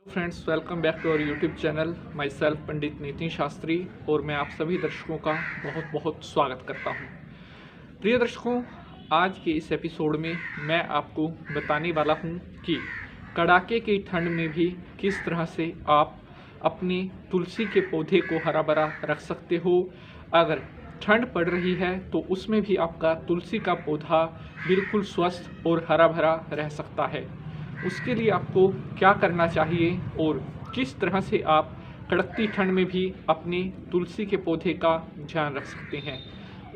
Friends, welcome back to our YouTube channel. Myself Pandit Nitin Shastri और मैं आप सभी दर्शकों का बहुत बहुत स्वागत करता हूं। प्रिय दर्शकों, आज के इस एपिसोड में मैं आपको बताने वाला हूं कि कड़ाके की ठंड में भी किस तरह से आप अपने तुलसी के पौधे को हरा भरा रख सकते हो। अगर ठंड पड़ रही है तो उसमें भी आपका तुलसी का पौधा बिल्कुल स्वस्थ और हरा भरा रह सकता है। उसके लिए आपको क्या करना चाहिए और किस तरह से आप कड़कती ठंड में भी अपने तुलसी के पौधे का ध्यान रख सकते हैं,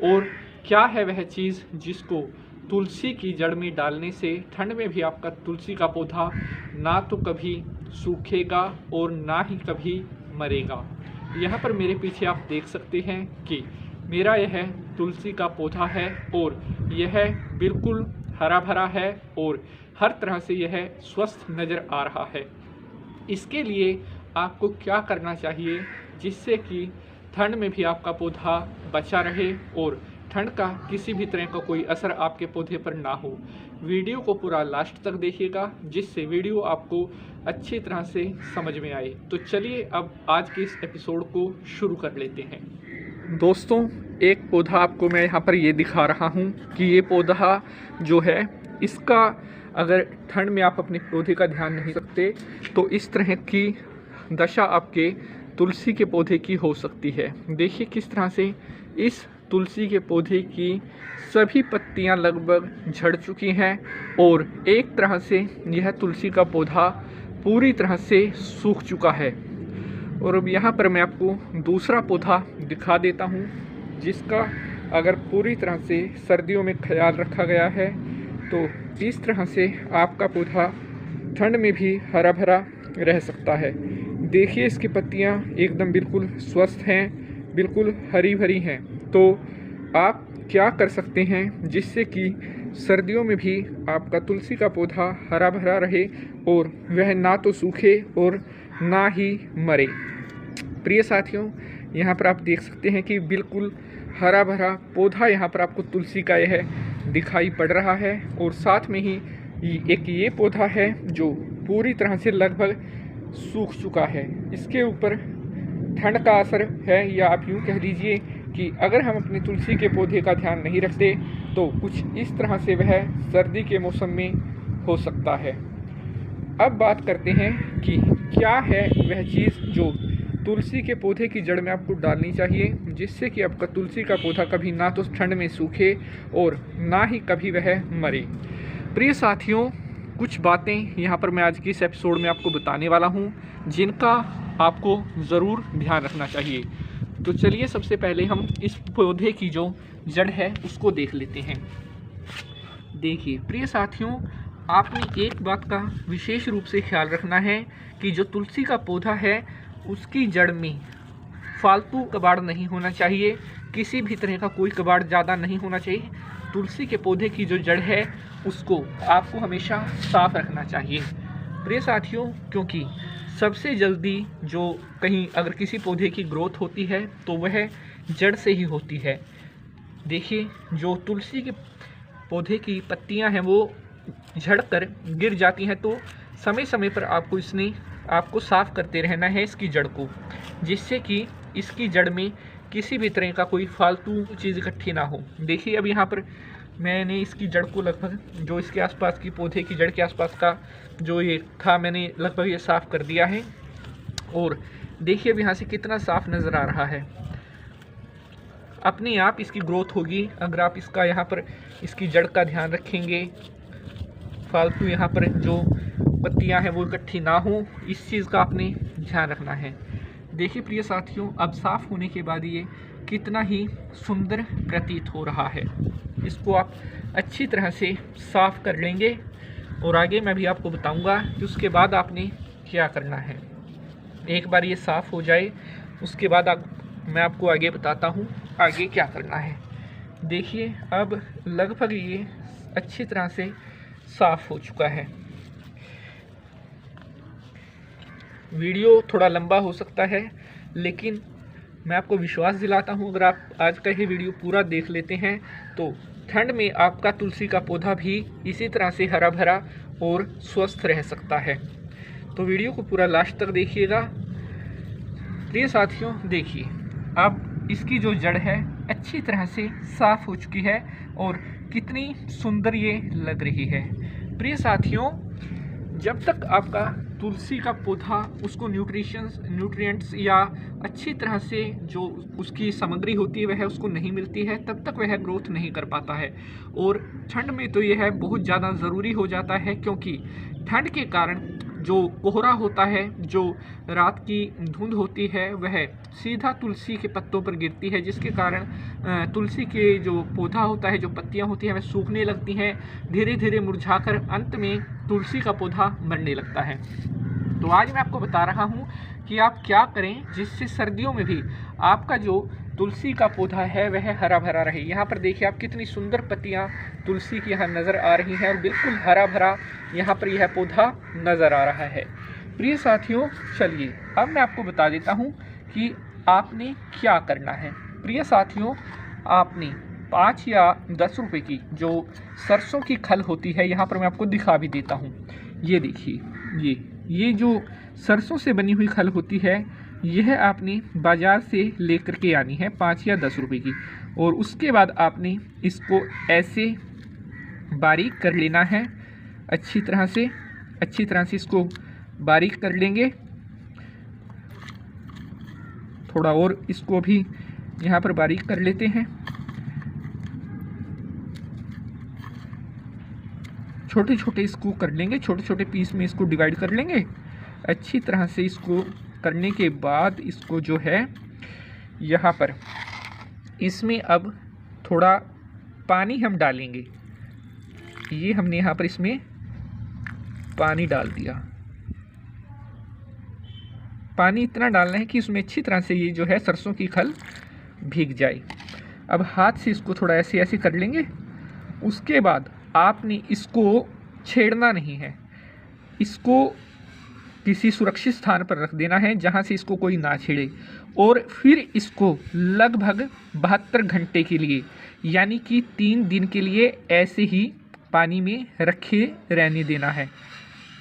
और क्या है वह चीज़ जिसको तुलसी की जड़ में डालने से ठंड में भी आपका तुलसी का पौधा ना तो कभी सूखेगा और ना ही कभी मरेगा। यहाँ पर मेरे पीछे आप देख सकते हैं कि मेरा यह तुलसी का पौधा है और यह बिल्कुल हरा भरा है और हर तरह से यह स्वस्थ नज़र आ रहा है। इसके लिए आपको क्या करना चाहिए जिससे कि ठंड में भी आपका पौधा बचा रहे और ठंड का किसी भी तरह का कोई असर आपके पौधे पर ना हो। वीडियो को पूरा लास्ट तक देखिएगा जिससे वीडियो आपको अच्छी तरह से समझ में आए। तो चलिए अब आज के इस एपिसोड को शुरू कर लेते हैं। दोस्तों, एक पौधा आपको मैं यहाँ पर ये दिखा रहा हूँ कि ये पौधा जो है, इसका अगर ठंड में आप अपने पौधे का ध्यान नहीं रखते तो इस तरह की दशा आपके तुलसी के पौधे की हो सकती है। देखिए किस तरह से इस तुलसी के पौधे की सभी पत्तियां लगभग झड़ चुकी हैं और एक तरह से यह तुलसी का पौधा पूरी तरह से सूख चुका है। और अब यहाँ पर मैं आपको दूसरा पौधा दिखा देता हूँ जिसका अगर पूरी तरह से सर्दियों में ख्याल रखा गया है तो इस तरह से आपका पौधा ठंड में भी हरा भरा रह सकता है। देखिए इसकी पत्तियाँ एकदम बिल्कुल स्वस्थ हैं, बिल्कुल हरी भरी हैं। तो आप क्या कर सकते हैं जिससे कि सर्दियों में भी आपका तुलसी का पौधा हरा भरा रहे और वह ना तो सूखे और ना ही मरे। प्रिय साथियों, यहाँ पर आप देख सकते हैं कि बिल्कुल हरा भरा पौधा यहाँ पर आपको तुलसी का यह दिखाई पड़ रहा है और साथ में ही एक ये पौधा है जो पूरी तरह से लगभग सूख चुका है। इसके ऊपर ठंड का असर है, या आप यूँ कह दीजिए कि अगर हम अपने तुलसी के पौधे का ध्यान नहीं रखते तो कुछ इस तरह से वह सर्दी के मौसम में हो सकता है। अब बात करते हैं कि क्या है वह चीज़ जो तुलसी के पौधे की जड़ में आपको डालनी चाहिए जिससे कि आपका तुलसी का पौधा कभी ना तो ठंड में सूखे और ना ही कभी वह मरे। प्रिय साथियों, कुछ बातें यहाँ पर मैं आज की इस एपिसोड में आपको बताने वाला हूँ जिनका आपको ज़रूर ध्यान रखना चाहिए। तो चलिए सबसे पहले हम इस पौधे की जो जड़ है उसको देख लेते हैं। देखिए प्रिय साथियों, आपने एक बात का विशेष रूप से ख्याल रखना है कि जो तुलसी का पौधा है उसकी जड़ में फालतू कबाड़ नहीं होना चाहिए, किसी भी तरह का कोई कबाड़ ज़्यादा नहीं होना चाहिए। तुलसी के पौधे की जो जड़ है उसको आपको हमेशा साफ रखना चाहिए प्रिय साथियों, क्योंकि सबसे जल्दी जो कहीं अगर किसी पौधे की ग्रोथ होती है तो वह जड़ से ही होती है। देखिए जो तुलसी के पौधे की पत्तियां हैं वो झड़कर गिर जाती हैं, तो समय समय पर आपको साफ़ करते रहना है इसकी जड़ को, जिससे कि इसकी जड़ में किसी भी तरह का कोई फालतू चीज़ इकट्ठी ना हो। देखिए अब यहाँ पर मैंने इसकी जड़ को लगभग जो इसके आसपास की पौधे की जड़ के आसपास का जो ये था मैंने लगभग ये साफ़ कर दिया है और देखिए अब यहाँ से कितना साफ़ नज़र आ रहा है। अपने आप इसकी ग्रोथ होगी अगर आप इसका यहाँ पर इसकी जड़ का ध्यान रखेंगे, फालतू यहाँ पर जो पत्तियाँ हैं वो इकट्ठी ना हो, इस चीज़ का आपने ध्यान रखना है। देखिए प्रिय साथियों, अब साफ़ होने के बाद ये कितना ही सुंदर प्रतीत हो रहा है। इसको आप अच्छी तरह से साफ़ कर लेंगे और आगे मैं भी आपको बताऊंगा कि उसके बाद आपने क्या करना है। एक बार ये साफ़ हो जाए उसके बाद मैं आपको आगे बताता हूँ आगे क्या करना है। देखिए अब लगभग ये अच्छी तरह से साफ़ हो चुका है। वीडियो थोड़ा लंबा हो सकता है लेकिन मैं आपको विश्वास दिलाता हूँ अगर आप आज का ये वीडियो पूरा देख लेते हैं तो ठंड में आपका तुलसी का पौधा भी इसी तरह से हरा भरा और स्वस्थ रह सकता है। तो वीडियो को पूरा लास्ट तक देखिएगा। प्रिय साथियों, देखिए अब इसकी जो जड़ है अच्छी तरह से साफ हो चुकी है और कितनी सुंदर ये लग रही है। प्रिय साथियों, जब तक आपका तुलसी का पौधा उसको न्यूट्रिएंट्स या अच्छी तरह से जो उसकी सामग्री होती है वह उसको नहीं मिलती है, तब तक वह ग्रोथ नहीं कर पाता है। और ठंड में तो यह बहुत ज़्यादा ज़रूरी हो जाता है, क्योंकि ठंड के कारण जो कोहरा होता है, जो रात की धुंध होती है, वह सीधा तुलसी के पत्तों पर गिरती है, जिसके कारण तुलसी के जो पौधा होता है, जो पत्तियां होती हैं, वह सूखने लगती हैं, धीरे धीरे मुरझाकर अंत में तुलसी का पौधा मरने लगता है। तो आज मैं आपको बता रहा हूं कि आप क्या करें जिससे सर्दियों में भी आपका जो तुलसी का पौधा है वह हरा भरा रहे। यहाँ पर देखिए आप कितनी सुंदर पत्तियाँ तुलसी की यहाँ नज़र आ रही हैं और बिल्कुल हरा भरा यहाँ पर यह पौधा नज़र आ रहा है। प्रिय साथियों, चलिए अब मैं आपको बता देता हूँ कि आपने क्या करना है। प्रिय साथियों, आपने 5 या 10 रुपए की जो सरसों की खल होती है, यहाँ पर मैं आपको दिखा भी देता हूँ। ये देखिए, ये जो सरसों से बनी हुई खल होती है, यह आपने बाज़ार से लेकर के आनी है 5 या 10 रुपए की, और उसके बाद आपने इसको ऐसे बारीक कर लेना है। अच्छी तरह से इसको बारीक कर लेंगे। थोड़ा और इसको भी यहाँ पर बारीक कर लेते हैं। छोटे छोटे इसको कर लेंगे, छोटे छोटे पीस में इसको डिवाइड कर लेंगे। अच्छी तरह से इसको करने के बाद इसको जो है यहाँ पर इसमें अब थोड़ा पानी हम डालेंगे। ये हमने यहाँ पर इसमें पानी डाल दिया। पानी इतना डालना है कि इसमें अच्छी तरह से ये जो है सरसों की खल भीग जाए। अब हाथ से इसको थोड़ा ऐसे ऐसे कर लेंगे। उसके बाद आपने इसको छेड़ना नहीं है, इसको किसी सुरक्षित स्थान पर रख देना है जहां से इसको कोई ना छेड़े, और फिर इसको लगभग 72 घंटे के लिए, यानी कि 3 दिन के लिए ऐसे ही पानी में रखे रहने देना है।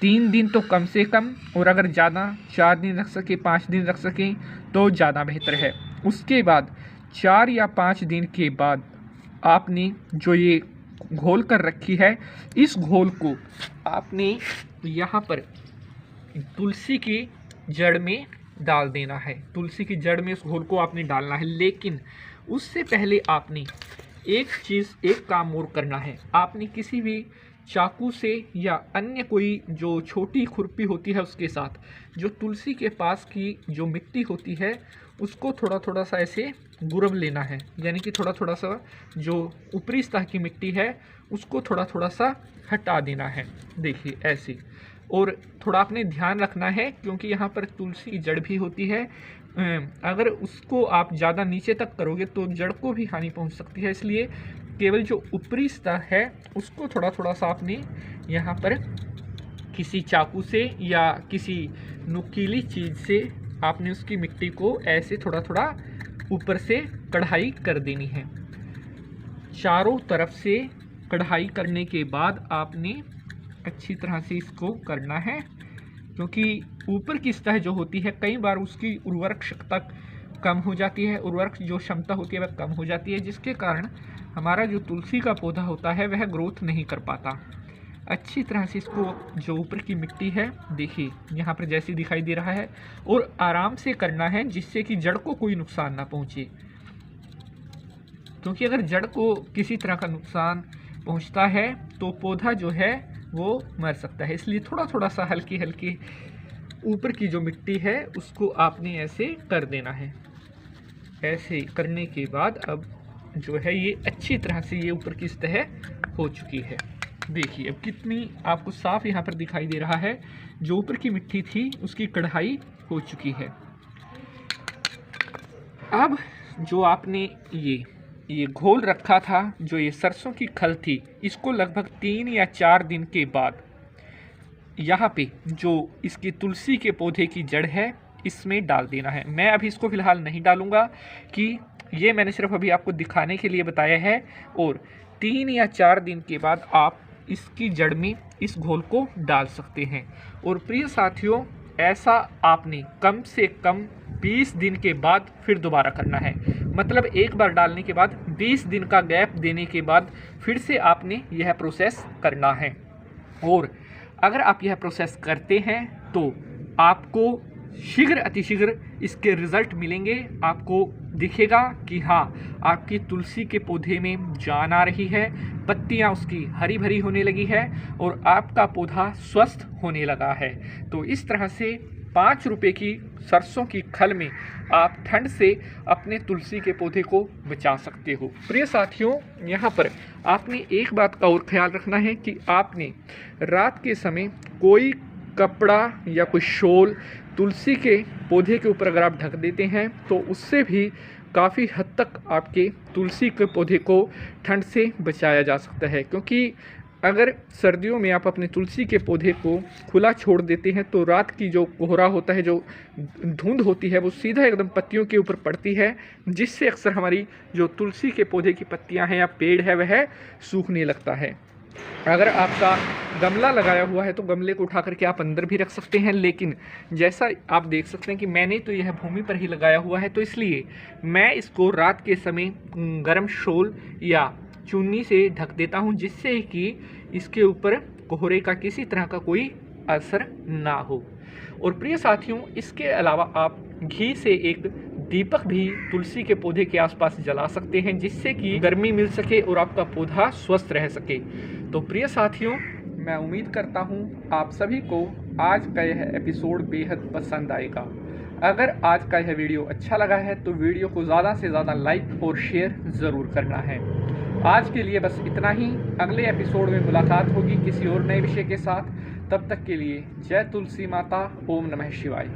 3 दिन तो कम से कम, और अगर ज़्यादा 4 दिन रख सके, 5 दिन रख सकें तो ज़्यादा बेहतर है। उसके बाद 4 या 5 दिन के बाद आपने जो ये घोल कर रखी है, इस घोल को आपने यहाँ पर तुलसी की जड़ में डाल देना है। तुलसी की जड़ में इस घोल को आपने डालना है, लेकिन उससे पहले आपने एक काम और करना है। आपने किसी भी चाकू से या अन्य कोई जो छोटी खुरपी होती है उसके साथ जो तुलसी के पास की जो मिट्टी होती है उसको थोड़ा थोड़ा सा ऐसे गुरब लेना है, यानी कि थोड़ा थोड़ा सा जो ऊपरी सतह की मिट्टी है उसको थोड़ा थोड़ा सा हटा देना है। देखिए ऐसे, और थोड़ा आपने ध्यान रखना है क्योंकि यहाँ पर तुलसी की जड़ भी होती है। अगर उसको आप ज़्यादा नीचे तक करोगे तो जड़ को भी हानि पहुँच सकती है, इसलिए केवल जो ऊपरी सतह है उसको थोड़ा थोड़ा सा आपने यहाँ पर किसी चाकू से या किसी नुकीली चीज़ से आपने उसकी मिट्टी को ऐसे थोड़ा थोड़ा ऊपर से कढ़ाई कर देनी है। चारों तरफ से कढ़ाई करने के बाद आपने अच्छी तरह से इसको करना है, क्योंकि ऊपर की सतह जो होती है कई बार उसकी उर्वरक क्षमता कम हो जाती है, उर्वरक जो क्षमता होती है वह कम हो जाती है, जिसके कारण हमारा जो तुलसी का पौधा होता है वह ग्रोथ नहीं कर पाता। अच्छी तरह से इसको जो ऊपर की मिट्टी है, देखिए यहाँ पर जैसे दिखाई दे रहा है, और आराम से करना है जिससे कि जड़ को कोई नुकसान ना पहुँचे, क्योंकि अगर जड़ को किसी तरह का नुकसान पहुँचता है तो पौधा जो है वो मर सकता है। इसलिए थोड़ा थोड़ा सा हल्की हल्की ऊपर की जो मिट्टी है उसको आपने ऐसे कर देना है। ऐसे करने के बाद अब जो है ये अच्छी तरह से ये ऊपर की सतह हो चुकी है। देखिए अब कितनी आपको साफ यहाँ पर दिखाई दे रहा है, जो ऊपर की मिट्टी थी उसकी कढ़ाई हो चुकी है। अब जो आपने ये घोल रखा था, जो ये सरसों की खल थी, इसको लगभग 3 या 4 दिन के बाद यहाँ पे जो इसकी तुलसी के पौधे की जड़ है इसमें डाल देना है। मैं अभी इसको फ़िलहाल नहीं डालूँगा कि ये मैंने सिर्फ अभी आपको दिखाने के लिए बताया है, और 3 या 4 दिन के बाद आप इसकी जड़ में इस घोल को डाल सकते हैं। और प्रिय साथियों, ऐसा आपने कम से कम 20 दिन के बाद फिर दोबारा करना है। मतलब एक बार डालने के बाद 20 दिन का गैप देने के बाद फिर से आपने यह प्रोसेस करना है। और अगर आप यह प्रोसेस करते हैं तो आपको शीघ्र अतिशीघ्र इसके रिज़ल्ट मिलेंगे। आपको दिखेगा कि हाँ, आपकी तुलसी के पौधे में जान आ रही है, पत्तियां उसकी हरी भरी होने लगी है और आपका पौधा स्वस्थ होने लगा है। तो इस तरह से 5 रुपये की सरसों की खल में आप ठंड से अपने तुलसी के पौधे को बचा सकते हो। प्रिय साथियों, यहाँ पर आपने एक बात का और ख्याल रखना है कि आपने रात के समय कोई कपड़ा या कोई शॉल तुलसी के पौधे के ऊपर अगर आप ढक देते हैं तो उससे भी काफ़ी हद तक आपके तुलसी के पौधे को ठंड से बचाया जा सकता है। क्योंकि अगर सर्दियों में आप अपने तुलसी के पौधे को खुला छोड़ देते हैं तो रात की जो कोहरा होता है, जो धुंध होती है, वो सीधा एकदम पत्तियों के ऊपर पड़ती है, जिससे अक्सर हमारी जो तुलसी के पौधे की पत्तियां हैं या पेड़ है वह सूखने लगता है। अगर आपका गमला लगाया हुआ है तो गमले को उठा करके आप अंदर भी रख सकते हैं, लेकिन जैसा आप देख सकते हैं कि मैंने तो यह भूमि पर ही लगाया हुआ है, तो इसलिए मैं इसको रात के समय गर्म शॉल या चुन्नी से ढक देता हूं, जिससे कि इसके ऊपर कोहरे का किसी तरह का कोई असर ना हो। और प्रिय साथियों, इसके अलावा आप घी से एक दीपक भी तुलसी के पौधे के आसपास जला सकते हैं, जिससे कि गर्मी मिल सके और आपका पौधा स्वस्थ रह सके। तो प्रिय साथियों, मैं उम्मीद करता हूँ आप सभी को आज का यह एपिसोड बेहद पसंद आएगा। अगर आज का यह वीडियो अच्छा लगा है तो वीडियो को ज़्यादा से ज़्यादा लाइक और शेयर ज़रूर करना है। आज के लिए बस इतना ही। अगले एपिसोड में मुलाकात होगी किसी और नए विषय के साथ। तब तक के लिए जय तुलसी माता, ओम नमः शिवाय।